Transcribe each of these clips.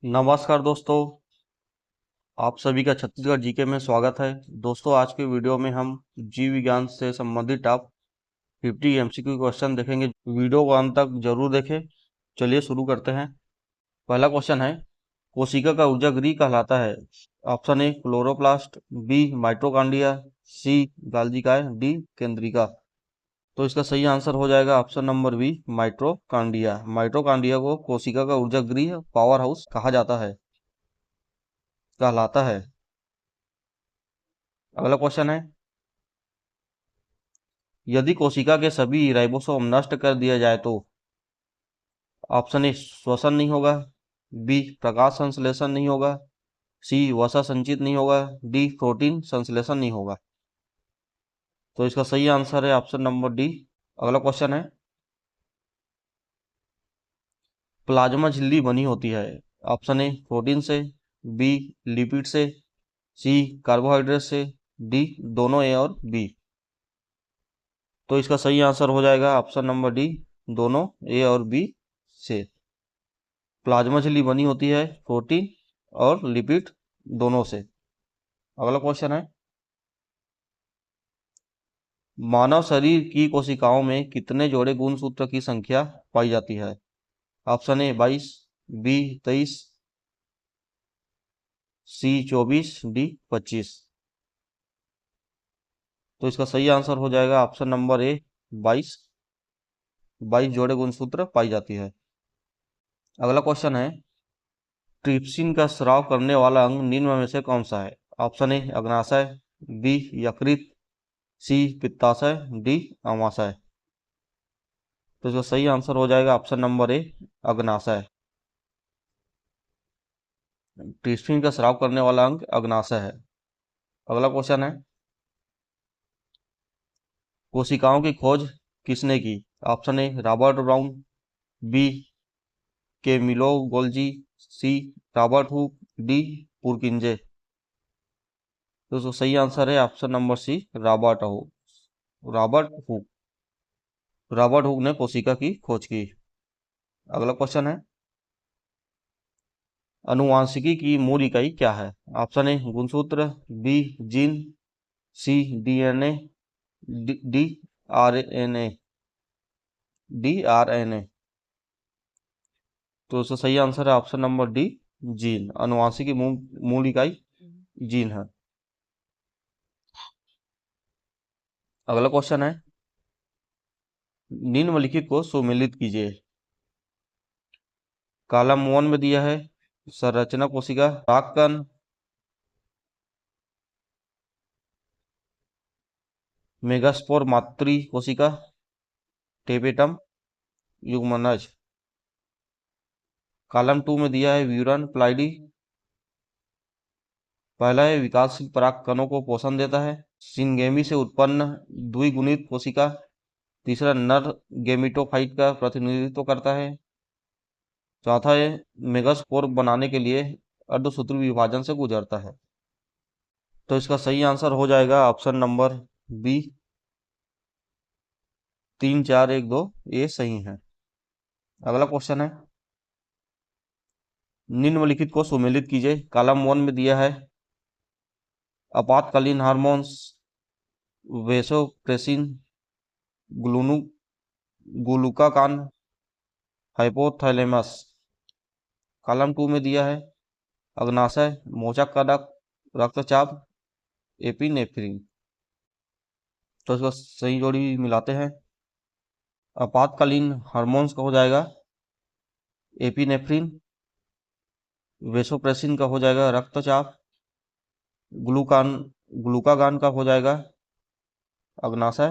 नमस्कार दोस्तों, आप सभी का छत्तीसगढ़ जीके में स्वागत है। दोस्तों, आज के वीडियो में हम जीव विज्ञान से संबंधित टॉप 50 एमसीक्यू क्वेश्चन देखेंगे। वीडियो को अंत तक जरूर देखें। चलिए शुरू करते हैं। पहला क्वेश्चन है, कोशिका का ऊर्जा गृह कहलाता है? Option A chloroplast, B mitochondria, C गाल्जिकाय, डी केंद्रिका। तो इसका सही आंसर हो जाएगा option number B mitochondria. Mitochondria को कोशिका का ऊर्जा गृह पावर हाउस कहा जाता है, कहलाता है। अगला क्वेश्चन है, यदि कोशिका के सभी राइबोसोम नष्ट कर दिया जाए तो? ऑप्शन ए श्वसन नहीं होगा, बी प्रकाश संश्लेषण नहीं होगा, सी वसा संचित नहीं होगा, डी प्रोटीन संश्लेषण नहीं होगा। तो इसका सही आंसर है ऑप्शन नंबर डी। अगला क्वेश्चन है, प्लाज्मा झिल्ली बनी होती है? ऑप्शन ए प्रोटीन से, बी लिपिड से, सी कार्बोहाइड्रेट से, डी दोनों ए और बी। तो इसका सही आंसर हो जाएगा ऑप्शन नंबर डी, दोनों ए और बी से। प्लाज्मा झिल्ली बनी होती है प्रोटीन और लिपिड दोनों से। अगला क्वेश्चन है, मानव शरीर की कोशिकाओं में कितने जोड़े गुणसूत्र की संख्या पाई जाती है? Option A 22, B 23, C 24, D 25। तो इसका सही आंसर हो जाएगा ऑप्शन नंबर ए 22। 22 जोड़े गुणसूत्र पाई जाती है। अगला क्वेश्चन है, ट्रिप्सिन का स्राव करने वाला अंग निम्न में से कौन सा है? ऑप्शन ए अग्नाशय, बी यकृत, सी पित्ताशय, डी अमाशय। तो इसका सही आंसर हो जाएगा ऑप्शन नंबर ए अग्नाशय। ट्रिप्सिन का स्राव करने वाला अंग अग्नाशय है। अगला क्वेश्चन है, कोशिकाओं की खोज किसने की? Option A Robert Brown, B Camillo Golgi, C Robert Hooke, D Purkinje. तो इसका सही आंसर है option number C Robert Hooke. Robert Hooke ने कोशिका की खोज की। अगला क्वेश्चन है, अनुवांशिकी की मूल इकाई क्या है? ऑप्शन ए गुणसूत्र, बी जीन, सी डीएनए, डी आरएनए, तो इसका सही आंसर है ऑप्शन नंबर डी जीन। अनुवांशिकी की मूल इकाई जीन है। अगला क्वेश्चन है, निम्नलिखित को सुमेलित कीजिए। कॉलम 1 में दिया है संरचना कोशिका, परागकण, मेगास्पोर मातृ कोशिका, टेपेटम, युग्मनज। कॉलम 2 में दिया है व्यूरन प्लाइडी। पहला है विकासशील परागकणों को पोषण देता है। सिंगेमी से उत्पन्न द्विगुणित कोशिका। तीसरा नर गेमिटोफाइट का प्रतिनिधित्व करता है। चौथा है मेगास्पोर बनाने के लिए अर्धसूत्री विभाजन से गुजरता है। तो इसका सही आंसर हो जाएगा ऑप्शन नंबर बी 3, 4, 1, 2 ये सही है। अगला क्वेश्चन है, निम्नलिखित को सुमेलित कीजिए। कॉलम 1 में दिया है आपातकालीन हार्मोन्स, वेसोप्रेसिन, ग्लूनु ग्लूकाकान, हाइपोथैलेमस। कॉलम 2 में दिया है अग्नाशय, मोचक का रक्तचाप, एपिनेफ्रिन। तो इसको सही जोड़ी मिलाते हैं। आपातकालीन हार्मोन्स का हो जाएगा एपिनेफ्रिन, वेसोप्रेसिन का हो जाएगा रक्तचाप, ग्लूकागान का हो जाएगा अग्नाशय,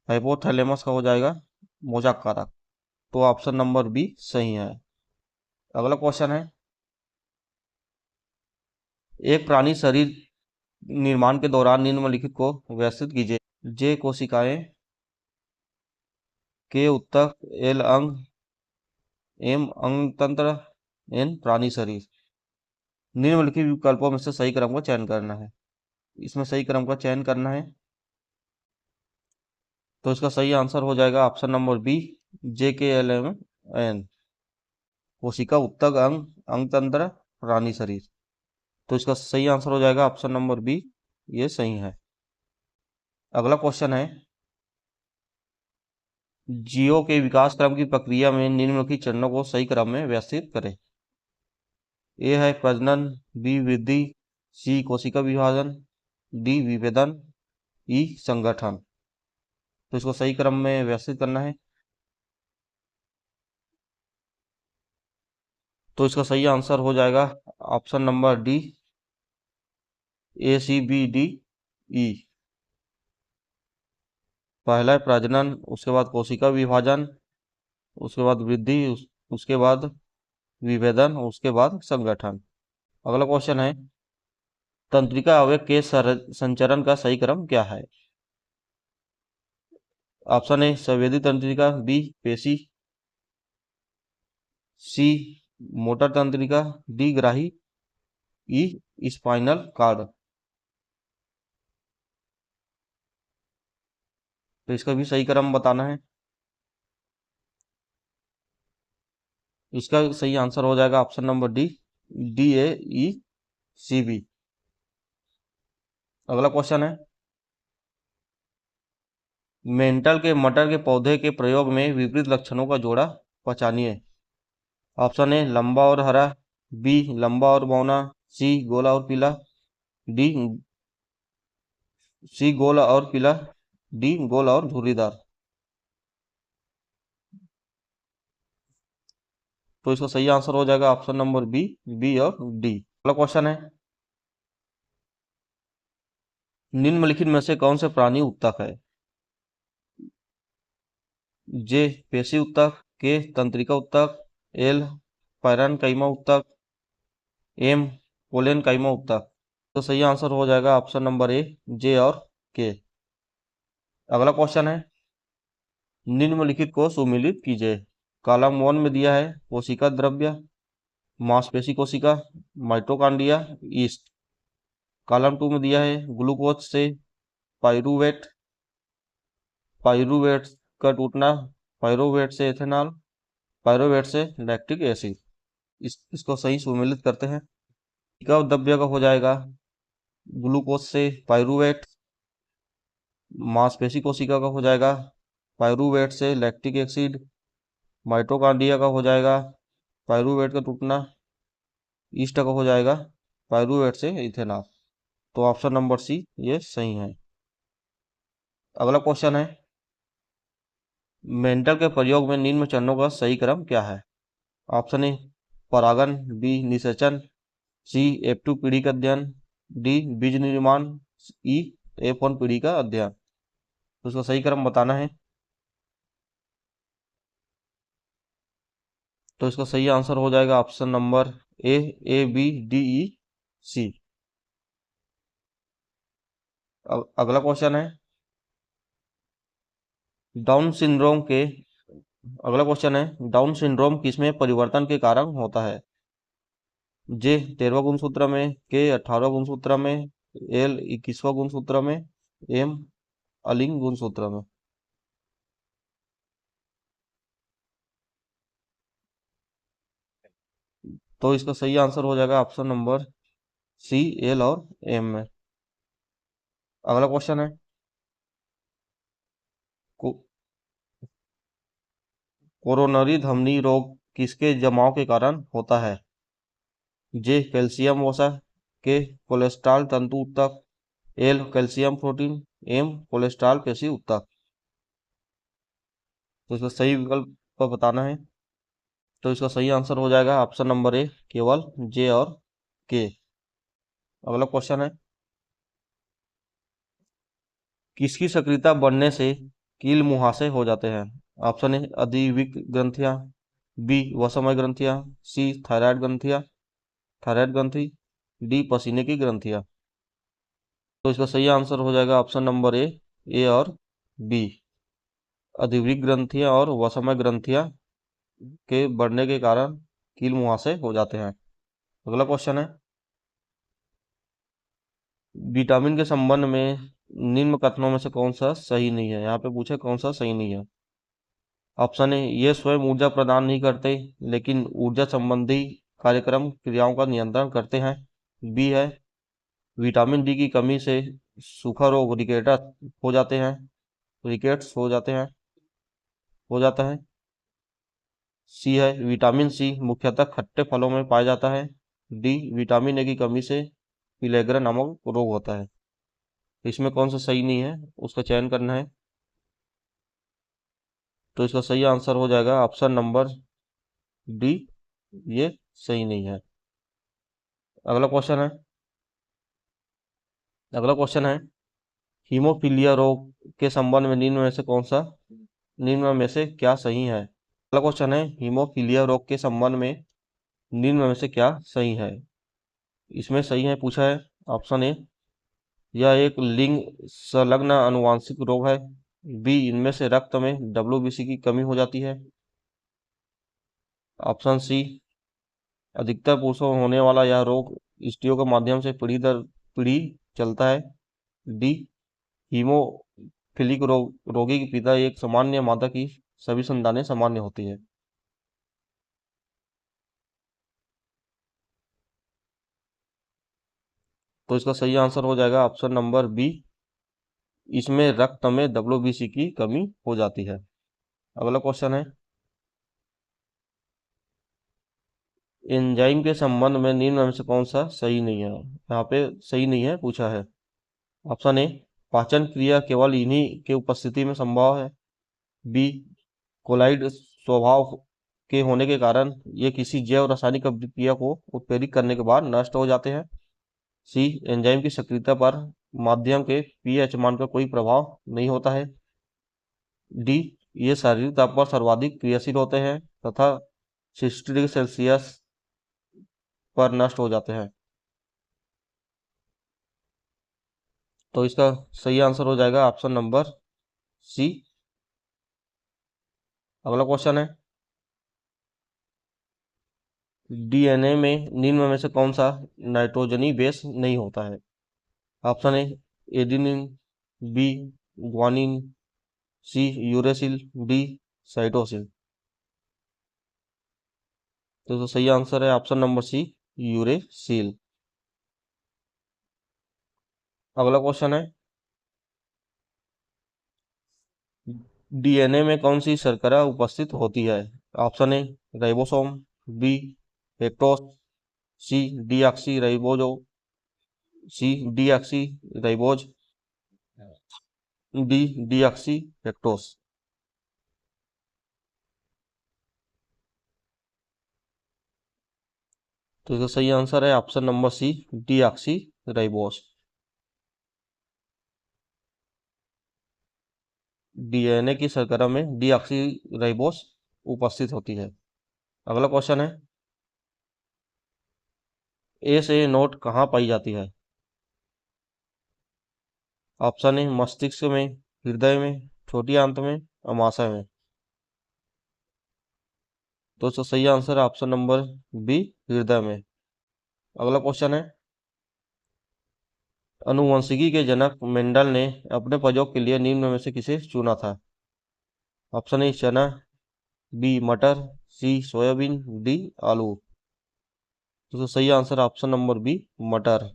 हाइपोथैलेमस का हो जाएगा मोचक कारक। तो ऑप्शन नंबर बी सही है। अगला क्वेश्चन है, एक प्राणी शरीर निर्माण के दौरान निम्नलिखित को व्यवस्थित कीजिए। जे कोशिकाएं, के उत्तक, एल अंग, एम अंग तंत्र, एन प्राणी शरीर। निम्नलिखित विकल्पों में से सही क्रम का चयन करना है। इसमें सही क्रम का चयन करना है। तो इसका सही आंसर हो जाएगा ऑप्शन नंबर बी जे के एल एम एन। कोशिका, ऊतक, अंग, अंग तंत्र, प्राणी शरीर। तो इसका सही आंसर हो जाएगा ऑप्शन नंबर बी, ये सही है। अगला क्वेश्चन है, जीवों के विकास क्रम की प्रक्रिया में निम्नलिखित चरणों को सही क्रम में व्यवस्थित करें। ए है प्रजनन, बी वृद्धि, सी कोशिका विभाजन, डी विभेदन, ई संगठन। तो इसको सही क्रम में व्यवस्थित करना है। तो इसका सही आंसर हो जाएगा ऑप्शन नंबर डी, ए सी बी डी ई। पहला है प्रजनन, उसके बाद कोशिका विभाजन, उसके बाद वृद्धि, उसके बाद विभेदन, उसके बाद संगठन। अगला क्वेश्चन है, तंत्रिका अवयव के संचरण का सही क्रम क्या है। ऑप्शन ए संवेदी तंत्रिका, बी पेशी, सी मोटर तंत्रिका, डी ग्राही, ई स्पाइनल कार्ड। तो इसका भी सही क्रम बताना है। इसका सही आंसर हो जाएगा option number D, D A E C B. अगला क्वेश्चन है, मेंटल के मटर के पौधे के प्रयोग में विपरीत लक्षणों का जोड़ा पहचानिए। ऑप्शन ए लंबा और हरा, बी लंबा और बौना, सी गोला और पीला, डी सी गोला और पीला, डी गोला और झुर्रीदार। तो इसका सही आंसर हो जाएगा ऑप्शन नंबर बी, बी और डी। अगला क्वेश्चन है, निम्नलिखित में से कौन से प्राणी उत्तक है। जे पेशी उत्तक, के तंत्रिका उत्तक, एल पैरेन्काइमा उत्तक, एम पोलेनकाइमा उत्तक। तो सही आंसर हो जाएगा ऑप्शन नंबर ए, जे और के। अगला क्वेश्चन है, निम्नलिखित को सुमेलित कीजिए। कॉलम 1 में दिया है कोशिका द्रव्य, मांसपेशी कोशिका, माइटोकांड्रिया, ईस्ट। कॉलम 2 में दिया है ग्लूकोज से पाइरूवेट, पाइरूवेट का टूटना, पाइरूवेट से एथेनॉल, पाइरूवेट से लैक्टिक एसिड। इसको सही सुमेलित करते हैं। कोशिका द्रव्य का हो जाएगा ग्लूकोज से पाइरूवेट, मांसपेशी कोशिका का हो जाएगा पाइरूवेट से लैक्टिक एसिड, माइटोकांड्रिया का हो जाएगा पाइरूवेट का टूटना, ईस्ट का हो जाएगा पाइरूवेट से इथेनॉल। तो ऑप्शन नंबर सी ये सही है। अगला क्वेश्चन है, मेंटल के प्रयोग में निम्न चरणों का सही क्रम क्या है। ऑप्शन ए परागन, बी निषेचन, सी F2 पीढ़ी का अध्ययन, डी बीज निर्माण, ई F1 पीढ़ी का अध्ययन। तो उसका सही क्रम बताना है। तो इसका सही आंसर हो जाएगा option number A B D E C. अगला क्वेश्चन है, डाउन सिंड्रोम के अगला क्वेश्चन है, डाउन सिंड्रोम किसमें परिवर्तन के कारण होता है। जे 13वां गुणसूत्र में, के 18वां गुणसूत्र में, एल 21वां गुणसूत्र में, एम अलिंग गुणसूत्र में। तो इसका सही आंसर हो जाएगा ऑप्शन नंबर सी, एल और एम में। अगला क्वेश्चन है, को, कोरोनरी धमनी रोग किसके जमाव के कारण होता है। जे कैल्शियम वसा, के कोलेस्ट्रॉल तंतु ऊतक, L calcium protein, M cholesterol पेशी ऊतक। तो इसका सही विकल्प पर बताना है। तो इसका सही आंसर हो जाएगा ऑप्शन नंबर ए, केवल जे और के। अगला क्वेश्चन है, किसकी सक्रियता बढ़ने से कील मुहासे हो जाते हैं। ऑप्शन ए अधिविक ग्रंथियां, बी वसमय ग्रंथियां, सी थायराइड ग्रंथियां, थायराइड ग्रंथि, डी पसीने की ग्रंथियां। तो इसका सही आंसर हो जाएगा ऑप्शन नंबर ए और बी, अधिवृक्क ग्रंथियां और वसमय ग्रंथियां के बढ़ने के कारण कील मुहासे हो जाते हैं। अगला क्वेश्चन है, विटामिन के संबंध में निम्न कथनों में से कौन सा सही नहीं है। यहाँ पे पूछे कौन सा सही नहीं है। ऑप्शन ए, ये स्वयं ऊर्जा प्रदान नहीं करते लेकिन ऊर्जा संबंधी कार्यक्रम क्रियाओं का नियंत्रण करते हैं। बी है, विटामिन डी की कमी से सूखा रोग रिकेट्स हो जाता है। सी है, विटामिन सी मुख्यतः खट्टे फलों में पाया जाता है। डी, विटामिन ए की कमी से पिलेगरा नामक रोग होता है। इसमें कौन सा सही नहीं है, उसका चयन करना है। तो इसका सही आंसर हो जाएगा ऑप्शन नंबर डी, ये सही नहीं है। अगला क्वेश्चन है अगला क्वेश्चन है, हीमोफीलिया रोग के संबंध में निम्न में से क्या सही है। अगला क्वेश्चन है, हीमोफीलिया रोग के संबंध में निम्न में से क्या सही है। इसमें सही है पूछा है ऑप्शन ए, यह एक लिंग संलग्न आनुवांशिक रोग है। बी, इनमें से रक्त में डब्ल्यूबीसी की कमी हो जाती है। ऑप्शन सी, अधिकतर पुरुषों में होने वाला यह रोग स्त्रियों के माध्यम से पीढ़ी दर पीढ़ी चलता है। डी, हीमोफिलिक रोगी के पिता एक सामान्य माता की सभी संतानें सामान्य होती है। तो इसका सही आंसर हो जाएगा ऑप्शन नंबर बी, इसमें रक्त में डब्ल्यूबीसी की कमी हो जाती है। अगला क्वेश्चन है, एंजाइम के संबंध में निम्न में से कौन सा सही नहीं है। यहाँ पे सही नहीं है पूछा है। ऑप्शन ए, पाचन क्रिया केवल इन्हीं के उपस्थिति में संभव है। बी, कोलाइड स्वभाव के होने के कारण ये किसी जैव रासायनिक अभिक्रिया को उत्प्रेरित करने के बाद नष्ट हो जाते हैं। सी, एंजाइम की सक्रियता पर माध्यम के पीएच मान का कोई प्रभाव नहीं होता है। डी, ये शारीरिक ताप पर सर्वाधिक क्रियाशील होते हैं तथा 60 डिग्री सेल्सियस पर नष्ट हो जाते हैं। तो इसका सही आंसर हो जाएगा ऑप्शन नंबर सी। अगला क्वेश्चन है, डीएनए में निम्न में से कौन सा नाइट्रोजनी बेस नहीं होता है। Option A, adenine. B, guanine. C, uracil. D, cytosine. तो सही आंसर है ऑप्शन नंबर सी, यूरेसिल। अगला क्वेश्चन है, डीएनए में कौन सी शर्करा उपस्थित होती है। Option A, ribosome. B, hexose. C, deoxyribose C, deoxyribose. D, deoxyhexose. तो इसका सही आंसर है option number C, deoxyribose. DNA की शर्करा में डीऑक्सी राइबोस उपस्थित होती है। अगला क्वेश्चन है, ए से नोट कहाँ पाई जाती है। ऑप्शन ए, मस्तिष्क में। हृदय में। छोटी आंत में। अमाशय में। तो इसका सही आंसर है ऑप्शन नंबर बी, हृदय में। अगला क्वेश्चन है, अनुवंशिकी के जनक मेंडल ने अपने प्रयोग के लिए निम्न में से किसे चुना था। ऑप्शन ए, चना। बी, मटर। सी, सोयाबीन। डी, आलू। तो सही आंसर ऑप्शन नंबर बी, मटर।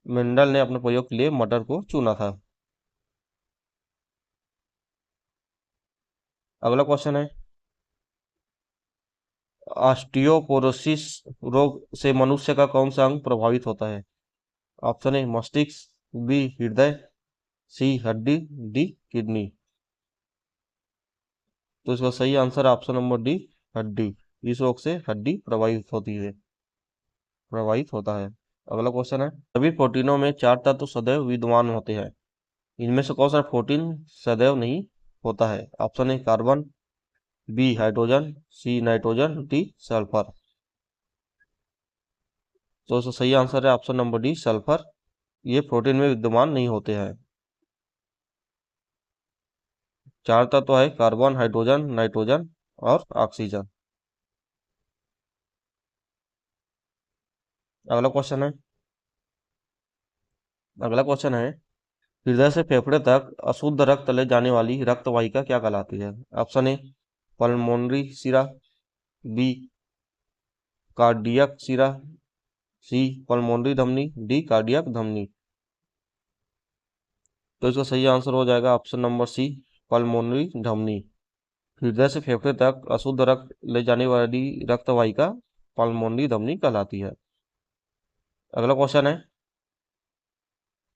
मेंडल ने अपने प्रयोग के लिए मटर को चुना था। अगला क्वेश्चन है, ऑस्टियोपोरोसिस रोग से मनुष्य का कौन सा अंग प्रभावित होता है। ऑप्शन ए, मस्तिष्क। बी, हृदय। सी, हड्डी। D, kidney. तो इसका सही आंसर ऑप्शन नंबर डी, हड्डी। इस रोग से हड्डी प्रभावित होता है। अगला क्वेश्चन है, सभी प्रोटीनों में चार तत्व सदैव विद्यमान होते हैं, इनमें से कौन सा प्रोटीन सदैव नहीं होता है। Option A, carbon. B, hydrogen. C, nitrogen. D, sulphur. तो इसका सही आंसर है ऑप्शन नंबर डी, सल्फर। ये प्रोटीन में विद्यमान नहीं होते हैं। चार तत्व है, कार्बन, हाइड्रोजन, नाइट्रोजन और ऑक्सीजन। अगला क्वेश्चन है, हृदय से फेफड़े तक अशुद्ध रक्त ले जाने वाली रक्त वाहिका क्या कहलाती है? ऑप्शन ए पल्मोनरी शिरा, बी कार्डियक शिरा, सी पल्मोनरी धमनी, डी कार्डियक धमनी। तो इसका सही आंसर हो जाएगा ऑप्शन नंबर सी पल्मोनरी धमनी। हृदय से फेफड़े तक अशुद्ध रक्त ले जाने वाली रक्त वाहिका पल्मोनरी धमनी कहलाती है। अगला क्वेश्चन है,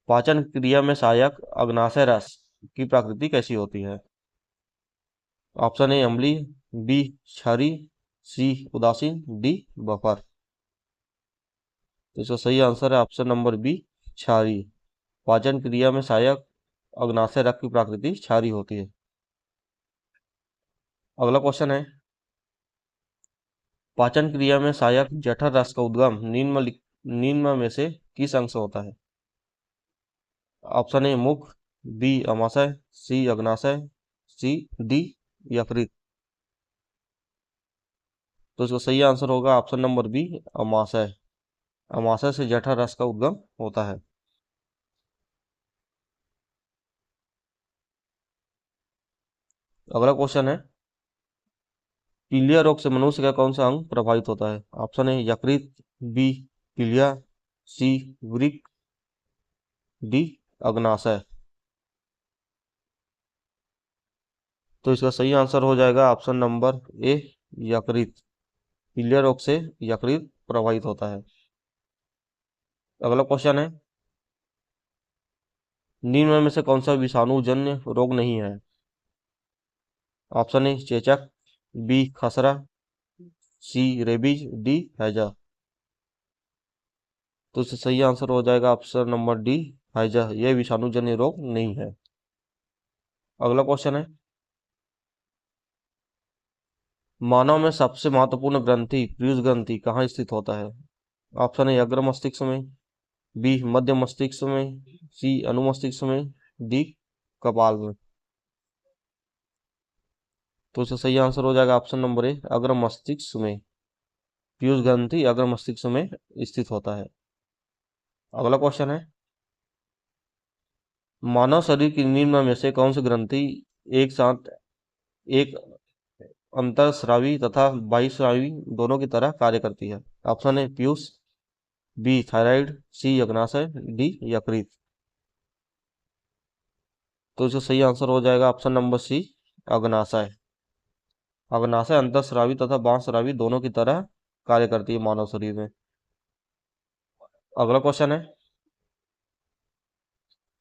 पाचन क्रिया में सहायक अग्नाशय रस की प्रकृति कैसी होती है? ऑप्शन ए अम्लीय, बी क्षारीय, सी उदासीन, डी बफर। तो इसका सही आंसर है ऑप्शन नंबर बी क्षारीय। पाचन क्रिया में सहायक अग्नाशय रस की प्रकृति क्षारीय होती है। अगला क्वेश्चन है, पाचन क्रिया में सहायक जठर रस का उद्गम निम्न में से किस अंग से होता है? ऑप्शन ए मुख, बी अमाशय, सी अग्नाशय, सी डी यकृत। तो इसका सही आंसर होगा ऑप्शन नंबर बी अमाशय। अमाशय से जठर रस का उद्गम होता है। अगला क्वेश्चन है, पीलिया रोग से मनुष्य का कौन सा अंग प्रभावित होता है? ऑप्शन ए यकृत, बी पीलिया, सी वृक्क, डी अग्नाशय। तो इसका सही आंसर हो जाएगा ऑप्शन नंबर ए यकृत। पीलिया रोग से यकृत प्रभावित होता है। अगला क्वेश्चन है, निम्न में से कौन सा विषाणु जन्य रोग नहीं है? ऑप्शन ए चेचक, बी खसरा, सी रेबीज, डी हैजा। तो इससे सही आंसर हो जाएगा ऑप्शन नंबर डी हैजा। यह विषाणु जन्य रोग नहीं है। अगला क्वेश्चन है, मानव में सबसे महत्वपूर्ण ग्रंथि पीयूष ग्रंथि कहाँ स्थित होता है? ऑप्शन ए अग्र मस्तिष्क में, बी मध्य मस्तिष्क में, सी अनुमस्तिष्क में, डी कपाल में। तो इसका सही आंसर हो जाएगा ऑप्शन नंबर ए अग्र मस्तिष्क में। पीयूष ग्रंथि अग्र मस्तिष्क में स्थित होता है। अगला क्वेश्चन है, मानव शरीर की निम्न में से कौन सी ग्रंथि एक साथ एक अंतःस्रावी तथा बहिःस्रावी दोनों की तरह कार्य करती है? ऑप्शन ए पीयूष, बी थायराइड, सी अग्नाशय, डी यकृत। तो इसका सही आंसर हो जाएगा ऑप्शन नंबर सी अग्नाशय। अग्नाशय अंतःस्रावी तथा बाह्यस्रावी दोनों की तरह कार्य करती है मानव शरीर में। अगला क्वेश्चन है,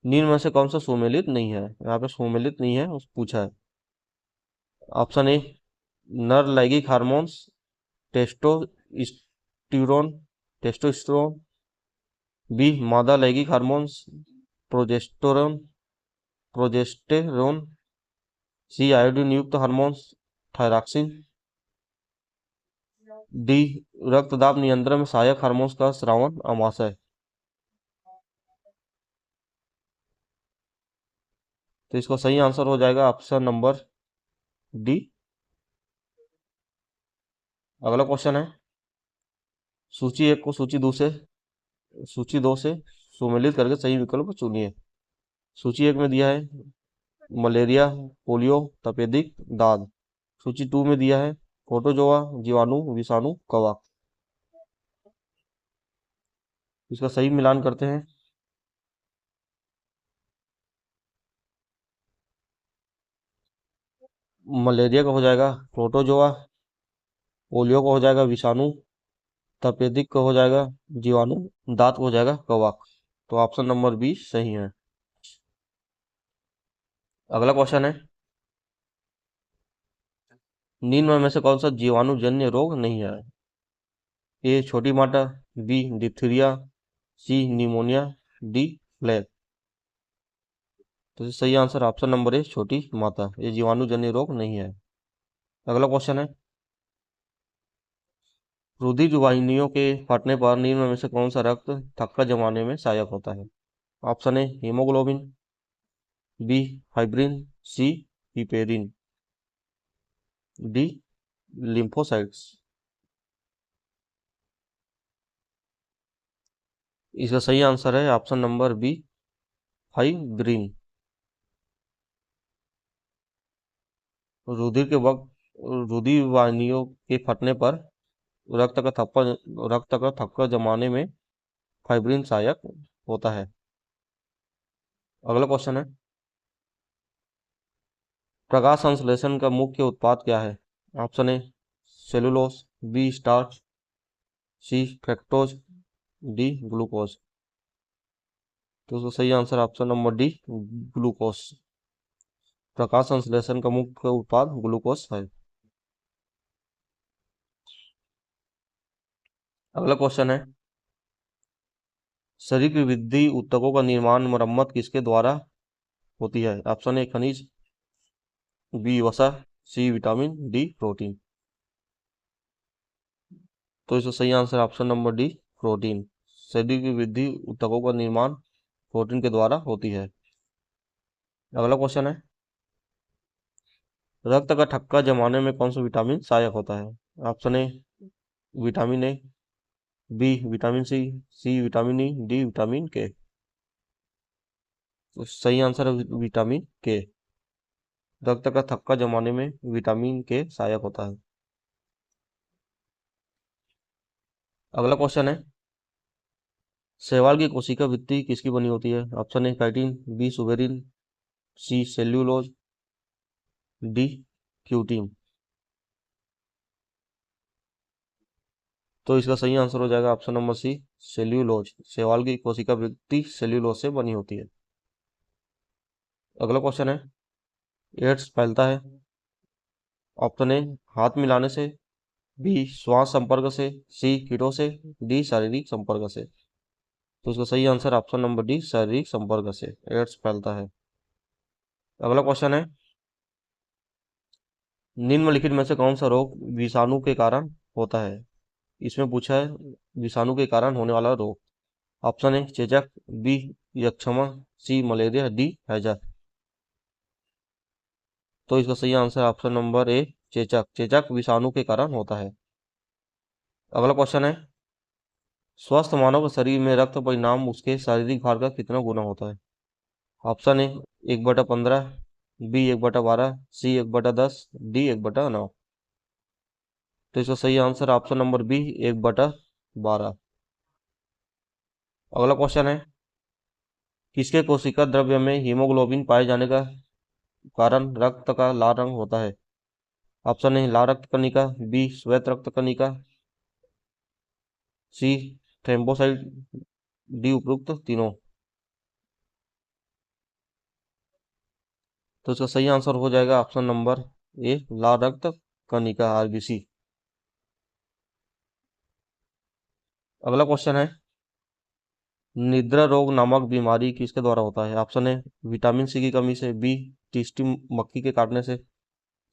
निम्न में से कौन सा सुमेलित नहीं है? यहाँ पे सुमेलित नहीं है उस पूछा है। ऑप्शन ए नर लैंगिक हार्मोन्स, टेस्टोस्टेरोन, टेस्टोस्टेरोन, बी मादा लैंगिक हार्मोन्स, प्रोजेस्टेरोन, प्रोजेस्टेरोन, सी आयोडीन युक्त हार्मोन्स, थायरॉक्सिन, डी रक्तदाब नियंत्रण में सहायक हार्मोन्स का स्रावन अमाशय। तो इसका सही आंसर हो जाएगा ऑप्शन नंबर डी। अगला क्वेश्चन है, सूची एक को सूची दो से सुमेलित करके सही विकल्प चुनिए। सूची एक में दिया है मलेरिया, पोलियो, तपेदिक, दाद। सूची टू में दिया है प्रोटोजोआ, जीवाणु, विषाणु, कवक। इसका सही मिलान करते हैं। मलेरिया का हो जाएगा प्रोटोजोआ, पोलियो का हो जाएगा विषाणु, तपेदिक का हो जाएगा जीवाणु, दांत का हो जाएगा कवक। तो ऑप्शन नंबर बी सही है। अगला क्वेश्चन है, निम्न में से कौन सा जीवाणु जन्य रोग नहीं है? ए छोटी माता, बी डिप्थीरिया, सी निमोनिया, डी प्लेग। तो सही आंसर ऑप्शन नंबर ए छोटी माता। ये जीवाणु जन्य रोग नहीं है। अगला क्वेश्चन है, रुधिर वाहिनियों के फटने पर निम्न में से कौन सा रक्त थक्का जमाने में सहायक होता है? Option A haemoglobin, B fibrin, C heparin, D lymphocytes. इसका सही आंसर है ऑप्शन नंबर बी फाइब्रिन। रुधिर के वक्त रुधिर वाहिनियों के फटने पर रक्त का थक्का जमाने में फाइब्रिन सहायक होता है। अगला क्वेश्चन है, प्रकाश संश्लेषण का मुख्य उत्पाद क्या है? Option A cellulose, B starch, C fructose, D glucose. तो इसका सही answer option number D glucose. प्रकाश संश्लेषण का मुख्य उत्पाद ग्लूकोज है। अगला क्वेश्चन है, शरीर की वृद्धि ऊतकों का निर्माण मरम्मत किसके द्वारा होती है? ऑप्शन ए खनिज, बी वसा, सी विटामिन, डी प्रोटीन। तो इसका सही answer option number D protein. शरीर की वृद्धि ऊतकों का निर्माण प्रोटीन के द्वारा होती है। अगला क्वेश्चन है, रक्त का थक्का जमाने में कौन सा विटामिन सहायक होता है? Option A vitamin A, B vitamin C, C vitamin E, D vitamin K. तो सही आंसर है विटामिन के। रक्त का थक्का जमाने में विटामिन के सहायक होता है। अगला क्वेश्चन है, शैवाल की कोशिका भित्ति किसकी बनी होती है? Option A chitin, B suberin, C cellulose, D cutin. तो इसका सही आंसर हो जाएगा ऑप्शन नंबर सी सेल्यूलोज। शैवाल की कोशिका भित्ति सेल्यूलोज से बनी होती है। अगला क्वेश्चन है, एड्स फैलता है? ऑप्शन ए हाथ मिलाने से, बी श्वास संपर्क से, सी कीटों से, डी शारीरिक संपर्क से। तो इसका सही आंसर ऑप्शन नंबर डी शारीरिक संपर्क से एड्स फैलता है। अगला क्वेश्चन है, निम्नलिखित में से कौन सा रोग विषाणु के कारण होता है? इसमें पूछा है विषाणु के कारण होने वाला रोग। ऑप्शन ए चेचक, बी यक्षमा, सी मलेरिया, डी हैजा। तो इसका सही आंसर ऑप्शन नंबर ए चेचक। चेचक विषाणु के कारण होता है। अगला क्वेश्चन है, स्वस्थ मानव के शरीर में रक्त परिणाम उसके शारीरिक भार का कितना गुना होता है? Option A 1/15, B 1/12, C 1/10, D 1/9। तो इसका सही आंसर ऑप्शन नंबर बी 1/12। अगला क्वेश्चन है, किसके कोशिका द्रव्य में हीमोग्लोबिन पाए जाने का कारण रक्त का लाल रंग होता है? ऑप्शन ए लाल रक्त कणिका, बी श्वेत रक्त कणिका, सी थ्रोम्बोसाइट, डी उपरोक्त तीनों। तो इसका सही आंसर हो जाएगा ऑप्शन नंबर ए लाल रक्त कणिका आरबीसी। अगला क्वेश्चन है, निद्रा रोग नामक बीमारी किसके द्वारा होता है? ऑप्शन ए विटामिन सी की कमी से, बी टीस्टी मक्खी के काटने से,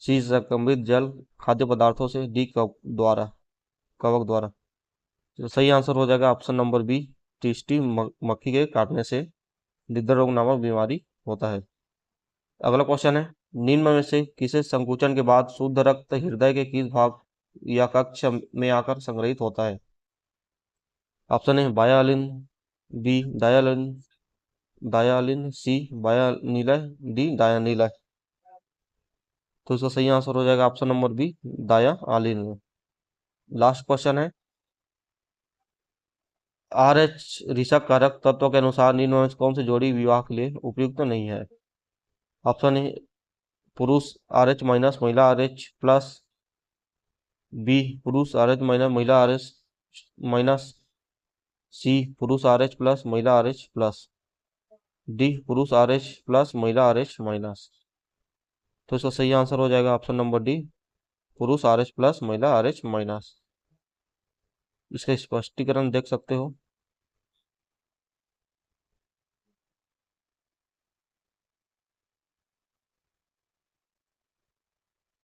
सी संक्रमित जल खाद्य पदार्थों से, डी कवक द्वारा। तो सही आंसर हो जाएगा ऑप्शन नंबर बी टीस्टी मक्खी के काटने से निद्रा रोग नामक बीमारी होता है। अगला क्वेश्चन है, निम्न में से किसे संकुचन के बाद शुद्ध रक्त हृदय के किस भाग या कक्ष में आकर संग्रहित होता है? ऑप्शन ए बायालिन, बी डायालिन, सी बायानिलय, डी डायानिलय। तो इसका सही आंसर हो जाएगा ऑप्शन नंबर बी डायालिन। लास्ट क्वेश्चन है, RH ऋषक कारक तत्व के अनुसार निम्न में से कौन सी जोड़ी विवाह के लिए उपयुक्त नहीं है? ऑप्शन ए पुरुष RH माइनस महिला RH प्लस, बी पुरुष RH माइनस महिला RH माइनस, सी पुरुष RH प्लस महिला RH प्लस, डी पुरुष RH प्लस महिला RH माइनस। तो इसका सही आंसर हो जाएगा ऑप्शन नंबर डी पुरुष RH प्लस महिला RH माइनस। इसका स्पष्टीकरण देख सकते हो।